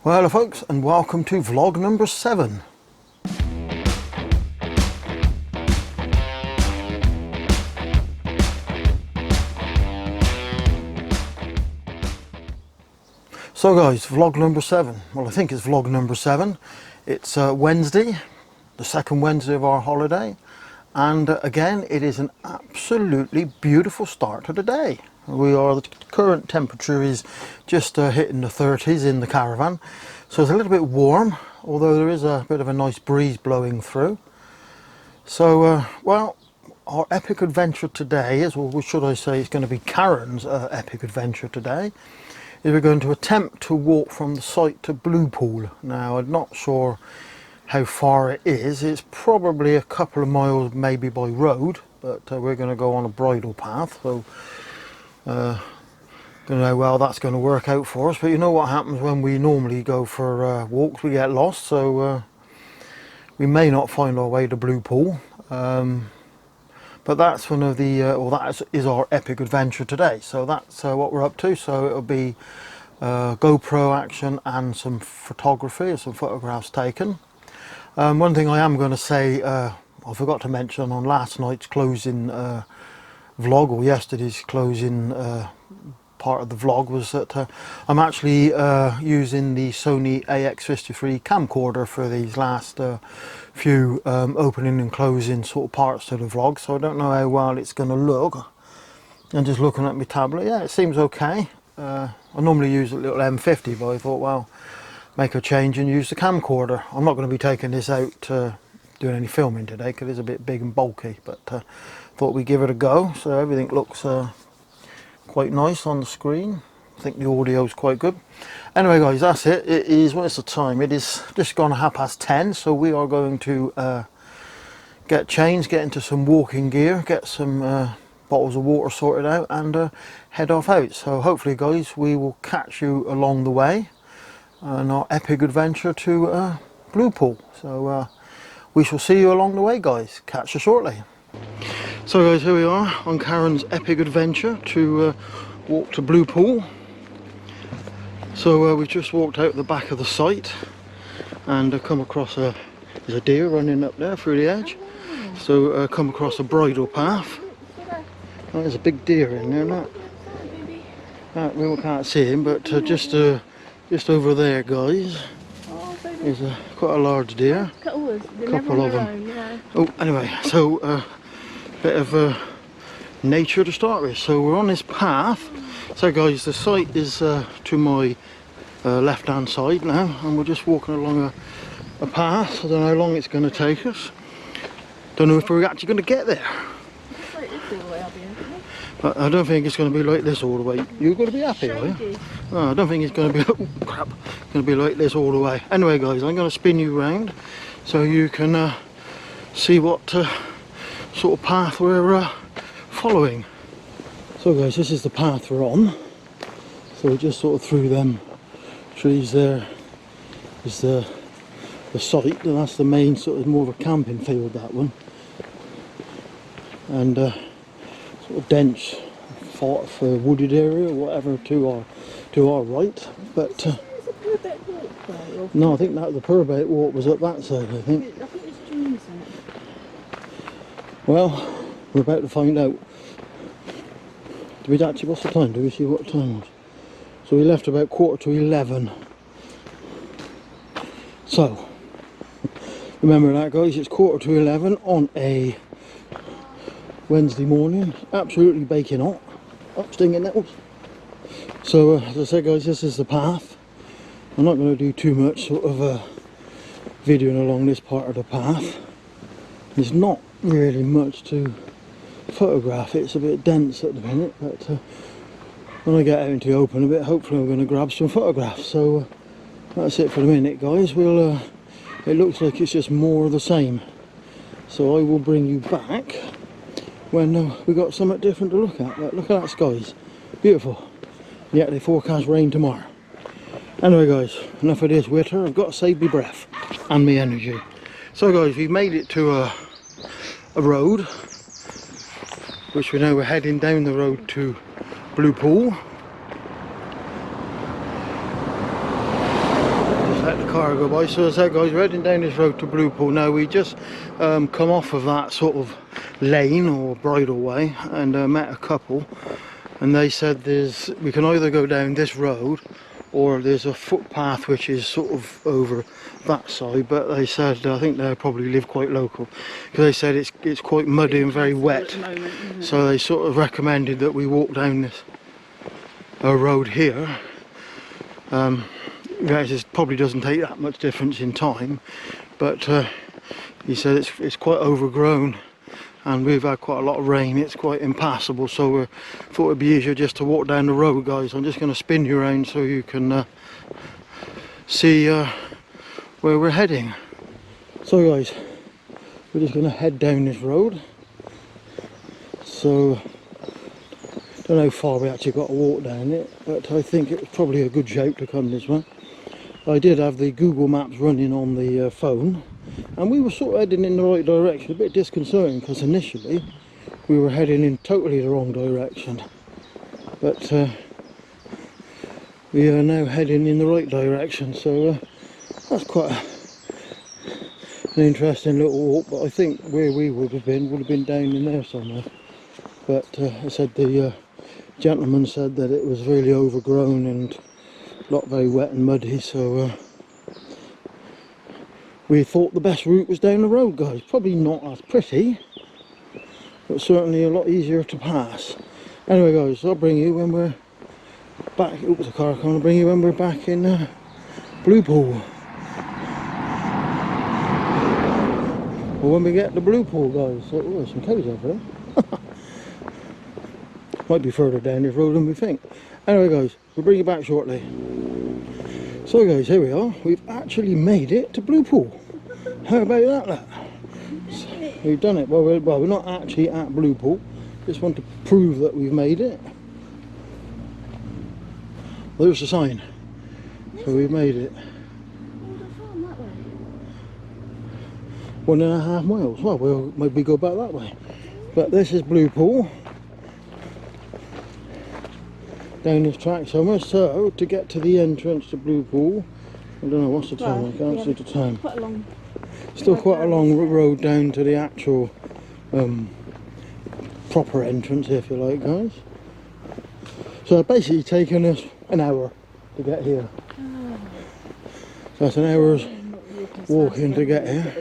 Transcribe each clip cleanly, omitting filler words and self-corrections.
Well, hello folks, and welcome to vlog number 7. So guys, vlog number 7. Well, I think it's vlog number 7. It's Wednesday, the second Wednesday of our holiday. And again, it is an absolutely beautiful start to the day. The current temperature is just hitting the 30s in the caravan. So it's a little bit warm, although there is a bit of a nice breeze blowing through. So, well, our epic adventure today is, or should I say, it's going to be Karen's epic adventure today. Is we're going to attempt to walk from the site to Blue Pool. Now, I'm not sure how far it is. It's probably a couple of miles, maybe by road, but we're going to go on a bridle path. So, don't know how well that's going to work out for us. But you know what happens when we normally go for walks? We get lost. So we may not find our way to Blue Pool. But that's one of the, that is our epic adventure today. So that's what we're up to. So it'll be GoPro action and some photography, some photographs taken. One thing I am going to say, I forgot to mention on last night's closing vlog, or yesterday's closing part of the vlog, was that I'm actually using the Sony AX53 camcorder for these last few opening and closing sort of parts to the vlog. So I don't know how well it's going to look. And just looking at my tablet, yeah, it seems okay. I normally use a little M50, but I thought, well, make a change and use the camcorder. I'm not going to be taking this out doing any filming today because it's a bit big and bulky, but thought we'd give it a go. So everything looks quite nice on the screen. I think the audio is quite good. Anyway guys, that's it. It is, what's the time? It is just gone 10:30, so we are going to get changed, get into some walking gear, get some bottles of water sorted out, and head off out. So hopefully guys, we will catch you along the way on our epic adventure to Blue Pool. So we shall see you along the way guys. Catch you shortly. So guys, here we are on Karen's epic adventure to walk to Blue Pool. So we've just walked out the back of the site and come across there's a deer running up there through the edge. So come across a bridle path. Oh, there's a big deer in there, look. We can't see him, but just over there guys is quite a large deer. Couple of them. Yeah. Oh, anyway, so bit of nature to start with. So we're on this path. So guys, the site is to my left hand side now, and we're just walking along a path. I don't know how long it's going to take us. Don't know if we're actually going to get there. But I don't think it's going to be like this all the way. You're going to be happy, are you? Oh, I don't think it's going to be, oh crap, going to be like this all the way. Anyway guys, I'm going to spin you around so you can see what sort of path we're following. So guys, this is the path we're on. So we're just sort of through them trees. There is the site, and that's the main sort of more of a camping field, that one. And sort of dense for wooded area or whatever to our right. But no, I think that the Purbate walk was up that side, I think. Well, we're about to find out. Do we actually, what's the time? Do we see what time it was? So we left about 11:15. So, remember that guys, it's 11:15 on a Wednesday morning. Absolutely baking hot. Up stinging nettles. So, as I said guys, this is the path. I'm not going to do too much sort of videoing along this part of the path. There's not really much to photograph. It's a bit dense at the minute, but when I get out into the open a bit, hopefully I'm going to grab some photographs. So that's it for the minute guys. We'll it looks like it's just more of the same, so I will bring you back when we got something different to look at. But look at that skies, beautiful. Yet they forecast rain tomorrow. Anyway guys, enough of this witter. I've got to save my breath and my energy. So guys, we've made it to a road, which we know we're heading down the road to Blue Pool. car go by. So as I said, guys, we're heading down this road to Blue Pool. Now we just come off of that sort of lane or bridleway and met a couple, and they said we can either go down this road or there's a footpath which is sort of over that side, but they said I think they probably live quite local, because they said it's quite muddy and very wet, so they sort of recommended that we walk down this road here. It probably doesn't take that much difference in time, but he said it's quite overgrown and we've had quite a lot of rain. It's quite impassable, so we thought it'd be easier just to walk down the road, guys. I'm just going to spin you around so you can see where we're heading. So guys, we're just going to head down this road. So don't know how far we actually got to walk down it, but I think it's probably a good shout to come this way. I did have the Google Maps running on the phone, and we were sort of heading in the right direction. A bit disconcerting because initially we were heading in totally the wrong direction, but we are now heading in the right direction, so that's quite an interesting little walk. But I think where we would have been down in there somewhere. But I said the gentleman said that it was really overgrown and not very wet and muddy, so we thought the best route was down the road, guys. Probably not as pretty, but certainly a lot easier to pass. Anyway, guys, I'll bring you when we're back. Oops, the car coming. I'll bring you when we're back in Blue Pool, or when we get to Blue Pool, guys. So, oh, there's some cows over there. Might be further down this road than we think. Anyway, guys, we'll bring you back shortly. So guys, here we are. We've actually made it to Blue Pool. How about that? So, we've done it. Well, we're not actually at Blue Pool. Just want to prove that we've made it. Well, there's the sign. So we've made it. 1.5 miles. Well, we'll maybe go back that way. But this is Blue Pool. Down this track somewhere. So to get to the entrance to Blue Pool, I don't know what's the time. I can't see the time. Still quite a long road down to the actual proper entrance, if you like, guys. So it's basically taken us an hour to get here. So that's an hour's walking to get here.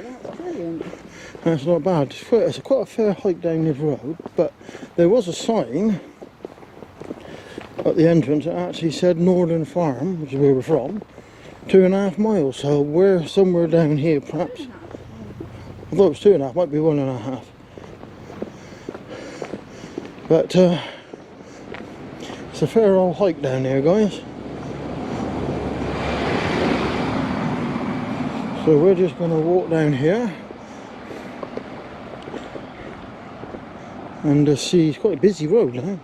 That's not bad. It's quite a fair hike down this road, but there was a sign at the entrance that actually said Northern Farm, which is where we're from, 2.5 miles. So we're somewhere down here, perhaps. I thought it was 2.5, might be 1.5. But it's a fair old hike down there, guys. So we're just going to walk down here and see. It's quite a busy road now.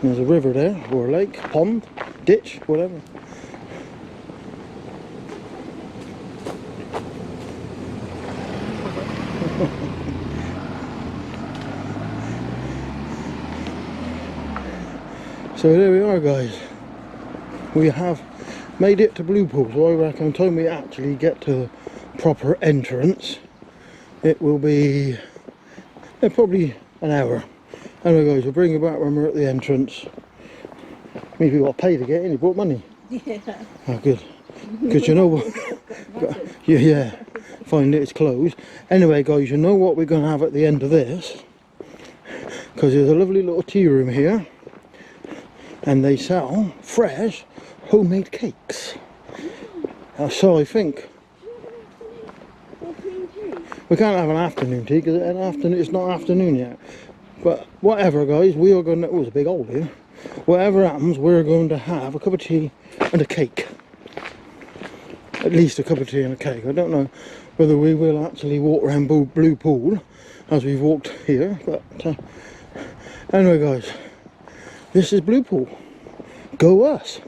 There's a river there, or a lake, pond, ditch, whatever. So there we are, guys. We have made it to Blue Pool. So I reckon time we actually get to the proper entrance, it will be probably an hour. Anyway, guys, we'll bring you back when we're at the entrance. Means we've got to pay to get in. You brought money? Yeah. Oh, good. Because you know what? Yeah, find it, it's closed. Anyway, guys, you know what we're going to have at the end of this? Because there's a lovely little tea room here. And they sell fresh homemade cakes. So I think we can't have an afternoon tea because it's not afternoon yet. But whatever, guys, we are going to. Oh, there's a big hole here. Whatever happens, we're going to have a cup of tea and a cake. At least a cup of tea and a cake. I don't know whether we will actually walk around Blue Pool as we've walked here. But anyway, guys, this is Blue Pool. Go us!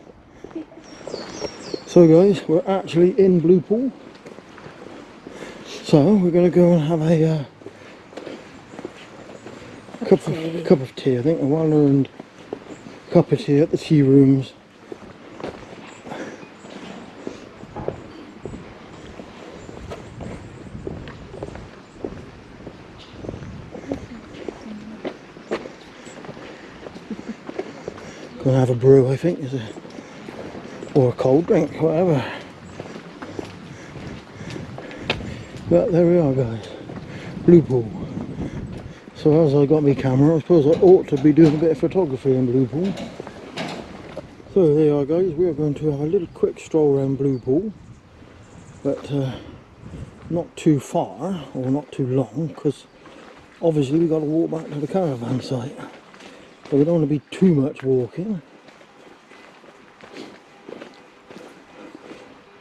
So, guys, we're actually in Blue Pool. So we're going to go and have a cup of tea. I think a well-earned cup of tea at the tea rooms. gonna have a brew, I think, or a cold drink, whatever. But there we are, guys. Blue pool. So as I got my camera, I suppose I ought to be doing a bit of photography in Blue Pool. So there you are, guys. We are going to have a little quick stroll around Blue Pool, but not too far or not too long, because obviously we've got to walk back to the caravan site. So we don't want to be too much walking,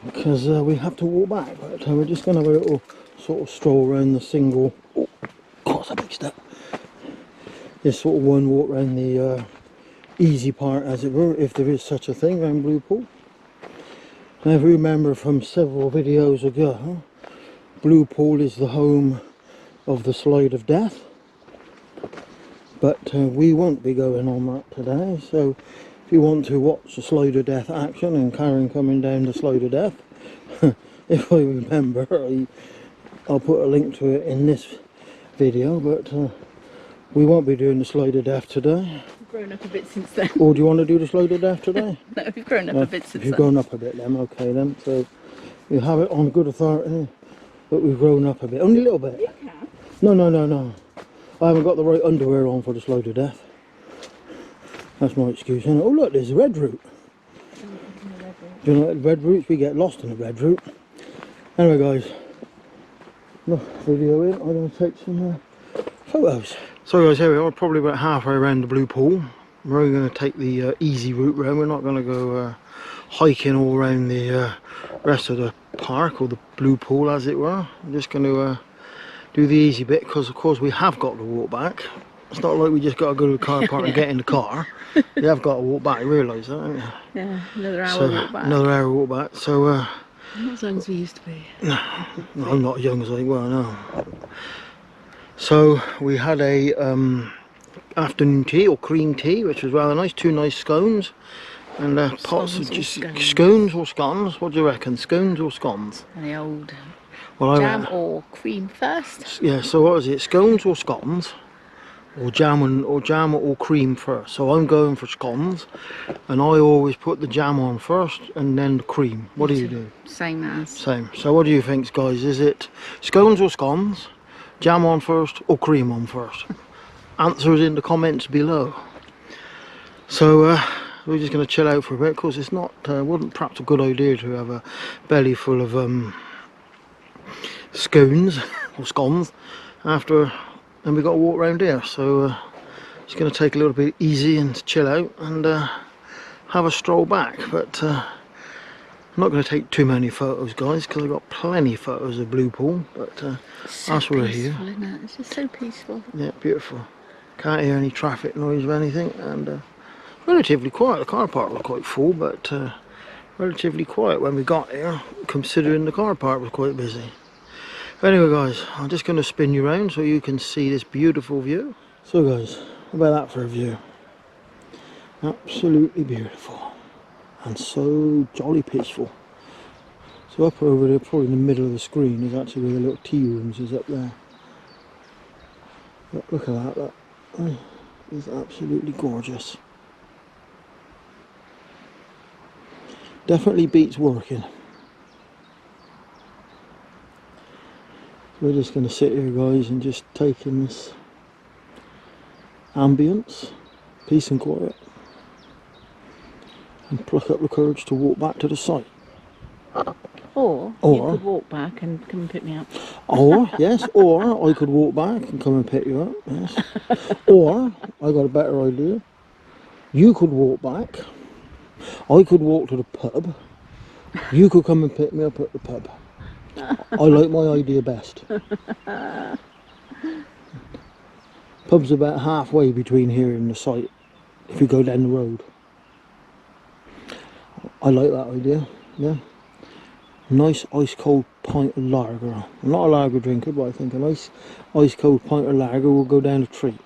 because we have to walk back. But we're just going to have a little sort of stroll around the single. Oh, that's a big step. This sort of one walk around the easy part, as it were, if there is such a thing around Blue Pool. Now, if you remember from several videos ago, Blue Pool is the home of the Slide of Death, but we won't be going on that today. So if you want to watch the Slide of Death action and Karen coming down the Slide of Death, if I remember, I'll put a link to it in this video, but we won't be doing the Slide of Death today. We've grown up a bit since then. Or do you want to do the Slide of Death today? No, we've grown up a bit since then. You've grown up a bit then, okay then. So you have it on good authority, but we've grown up a bit. Only a little bit. You can. No. I haven't got the right underwear on for the Slide of Death. That's my excuse, isn't it? Oh look, there's a red route. Do you know what red routes? We get lost in the red route. Anyway, guys, enough video in. I'm going to take some photos. So guys, here we are, probably about halfway around the Blue Pool. We're only going to take the easy route round. We're not going to go hiking all around the rest of the park, or the Blue Pool as it were. I'm just going to do the easy bit, because of course we have got to walk back. It's not like we just got to go to the car park and get in the car. You have got to walk back, you realise that, don't you? Yeah, another hour walk back. Another hour walk back, so... not as young as we used to be. No, I'm not as young as I were now. So we had a afternoon tea, or cream tea, which was rather nice. 2 nice scones and pots of just scones or scones. What do you reckon? Scones or scones? And the old well, jam or cream first. Yeah. So what is it? Scones or scones, or jam or cream first? So I'm going for scones, and I always put the jam on first and then the cream. What do you do? Same as. Same. So what do you think, guys? Is it scones or scones? Jam on first or cream on first? Answers in the comments below. So we're just going to chill out for a bit, because it's not wasn't perhaps a good idea to have a belly full of scones or scones after, and we got to walk around here. So just going to take a little bit easy and chill out and have a stroll back. But I'm not going to take too many photos, guys, because I've got plenty of photos of Blue Pool. But as we're here, isn't it? It's just so peaceful. Yeah, beautiful. Can't hear any traffic noise or anything, and relatively quiet. The car park was quite full, but relatively quiet when we got here, considering the car park was quite busy. Anyway, guys, I'm just going to spin you around so you can see this beautiful view. So, guys, how about that for a view? Absolutely beautiful. And so jolly peaceful. So up over there, probably in the middle of the screen, is actually where the little tea rooms is up there. But look at that, that is absolutely gorgeous. Definitely beats working. We're just going to sit here, guys, and just take in this ambience, peace and quiet, and pluck up the courage to walk back to the site. Or you could walk back and come and pick me up. Or, yes, or I could walk back and come and pick you up, yes. Or, I got a better idea. You could walk back, I could walk to the pub, you could come and pick me up at the pub. I like my idea best. Pub's about halfway between here and the site, if you go down the road. I like that idea, yeah. Nice ice cold pint of lager. I'm not a lager drinker, but I think a nice ice cold pint of lager will go down a treat.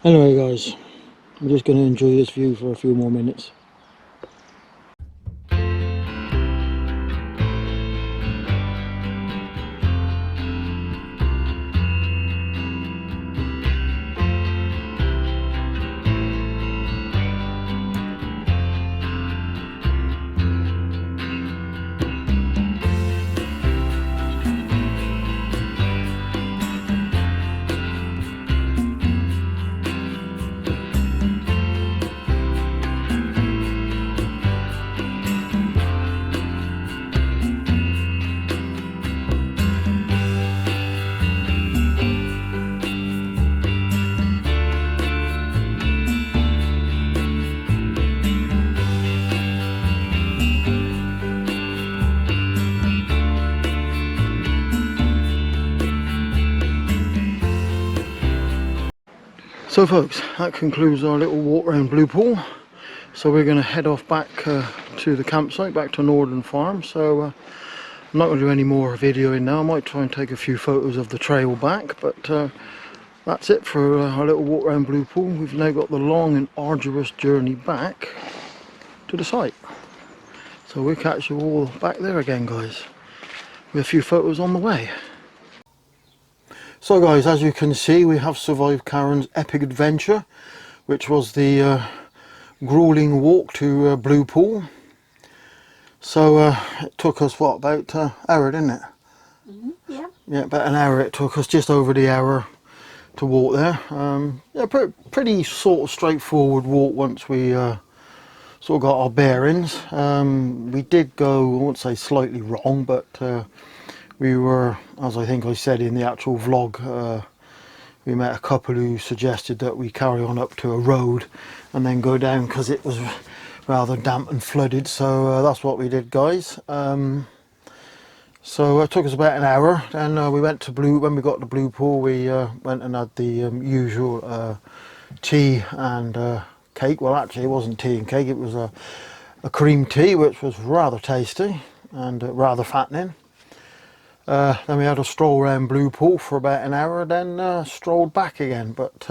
Anyway, guys, I'm just going to enjoy this view for a few more minutes. So folks, that concludes our little walk around Blue Pool. So we're going to head off back to the campsite, back to Northern Farm. So I'm not going to do any more videoing now. I might try and take a few photos of the trail back, but that's it for our little walk around Blue Pool. We've now got the long and arduous journey back to the site. So we'll catch you all back there again, guys, with a few photos on the way. So guys, as you can see, we have survived Karen's epic adventure, which was the grueling walk to Blue Pool. So it took us, what, about an hour, didn't it? Mm-hmm, yeah. Yeah, about an hour it took us, just over the hour to walk there. Yeah, pretty sort of straightforward walk once we sort of got our bearings. We did go, I won't say slightly wrong, but we were, as I think I said in the actual vlog, we met a couple who suggested that we carry on up to a road and then go down because it was rather damp and flooded. So that's what we did, guys. So it took us about an hour. Then we went to when we got to Blue Pool, we went and had the usual tea and cake. Well, actually it wasn't tea and cake, it was a cream tea, which was rather tasty and rather fattening. Then we had a stroll around Blue Pool for about an hour, then strolled back again. But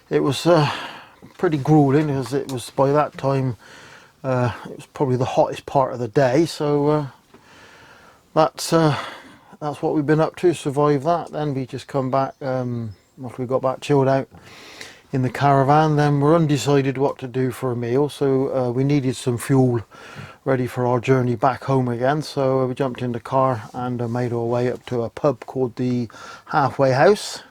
it was pretty grueling, as it was by that time it was probably the hottest part of the day. So that's what we've been up to, survive that. Then we just come back after we got back, chilled out in the caravan. Then we're undecided what to do for a meal, so we needed some fuel ready for our journey back home again. So we jumped in the car and made our way up to a pub called the Halfway House.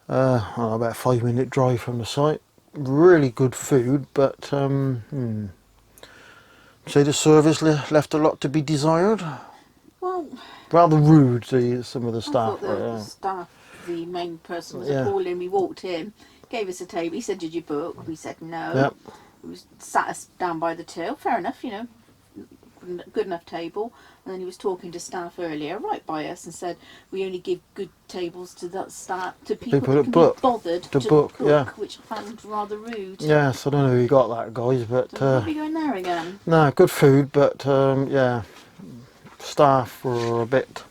About a 5-minute drive from the site. Really good food, but say the service left a lot to be desired. Well, rather rude to some of the I staff. thought the staff, the main person was Yeah. appalling. We walked in, gave us a table. He said, "Did you book?" We said no. Yep. He was sat us down by the till. Fair enough, you know, good enough table. And then he was talking to staff earlier, right by us, and said we only give good tables to that staff, to people People that that can book. be bothered To book, yeah. which I found rather rude. Yes, I don't know who you got that, guys, but So we'll be going there again. no, good food, but yeah, staff were a bit,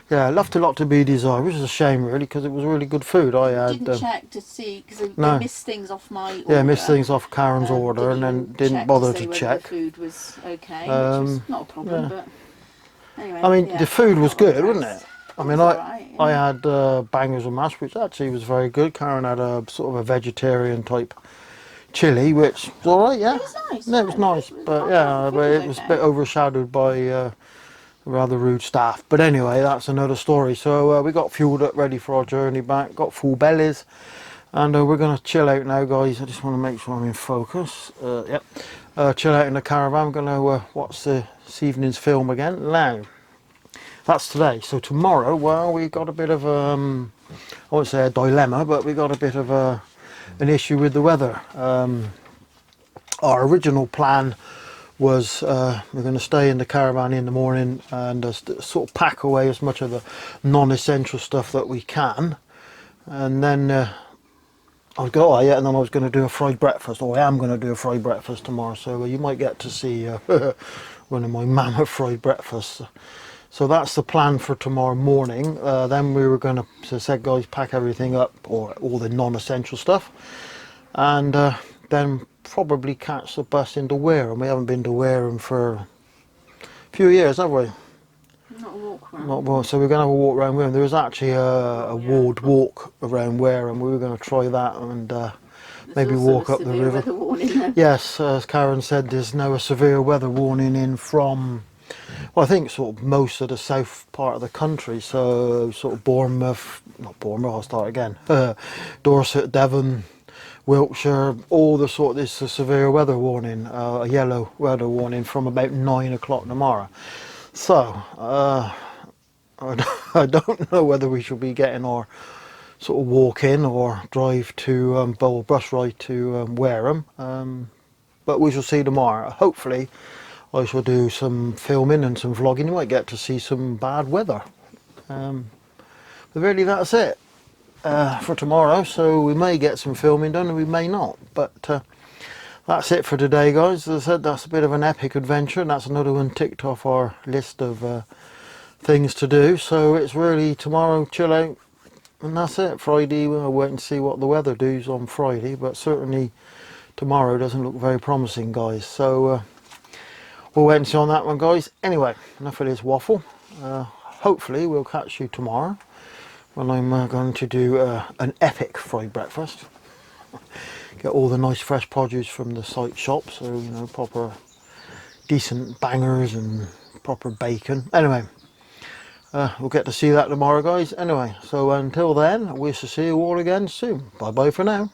yeah, left a lot to be desired, which is a shame really, because it was really good food. I had Didn't check to see, because no. they missed things off my order. yeah, missed things off Karen's order and then didn't bother to see whether check. the food was okay, which was not a problem, yeah. but anyway. I mean, yeah, the food was not good, impressed. wasn't it? I mean, was alright, yeah. I had bangers and mash, which actually was very good. Karen had a sort of a vegetarian type chili, which was alright, yeah. It was nice. No, it was nice, but yeah, but it was a bit overshadowed by rather rude staff. But anyway, that's another story. So we got fueled up, ready for our journey back, got full bellies, and we're going to chill out now, guys. I just want to make sure I'm in focus. Yep. Chill out in the caravan. I'm going to watch this evening's film again. Now, that's today. So tomorrow, well, we got a bit of I won't say a dilemma, but we got a bit of an issue with the weather. Our original plan was we're going to stay in the caravan in the morning and sort of pack away as much of the non-essential stuff that we can, and then I was going, oh yeah, and then I was going to do a fried breakfast, or I am going to do a fried breakfast tomorrow, so you might get to see one of my mammoth fried breakfasts. So that's the plan for tomorrow morning. Then we were going to, as I said, guys, pack everything up, or all the non-essential stuff, and then probably catch the bus into Wareham. We haven't been to Wareham for a few years, have we? Not a walk around. Not well, so we're going to have a walk around Wareham. There was actually a ward walk around Wareham. We were going to try that and maybe walk up the river. Yes, as Karen said, there's now a severe weather warning in from, well, I think sort of most of the south part of the country. So sort of Bournemouth, not Bournemouth, I'll start again. Dorset, Devon, Wiltshire, all the sort of, this is a severe weather warning, a yellow weather warning from about 9 o'clock tomorrow. So, I don't know whether we should be getting our sort of walk in or drive to, bus ride to Wareham, but we shall see tomorrow. Hopefully I shall do some filming and some vlogging. You might get to see some bad weather. But really that's it. for tomorrow, so we may get some filming done and we may not, but that's it for today, guys. As I said, that's a bit of an epic adventure, and that's another one ticked off our list of things to do. So it's really tomorrow, chill out, and that's it. Friday, we'll wait and see what the weather does on Friday, but certainly tomorrow doesn't look very promising, guys. So we'll wait and see on that one, guys. Anyway, enough of this waffle. Hopefully we'll catch you tomorrow when I'm going to do an epic fried breakfast. Get all the nice fresh produce from the site shop, so you know, proper decent bangers and proper bacon. Anyway, we'll get to see that tomorrow, guys. Anyway, so until then, we shall see you all again soon. Bye bye for now.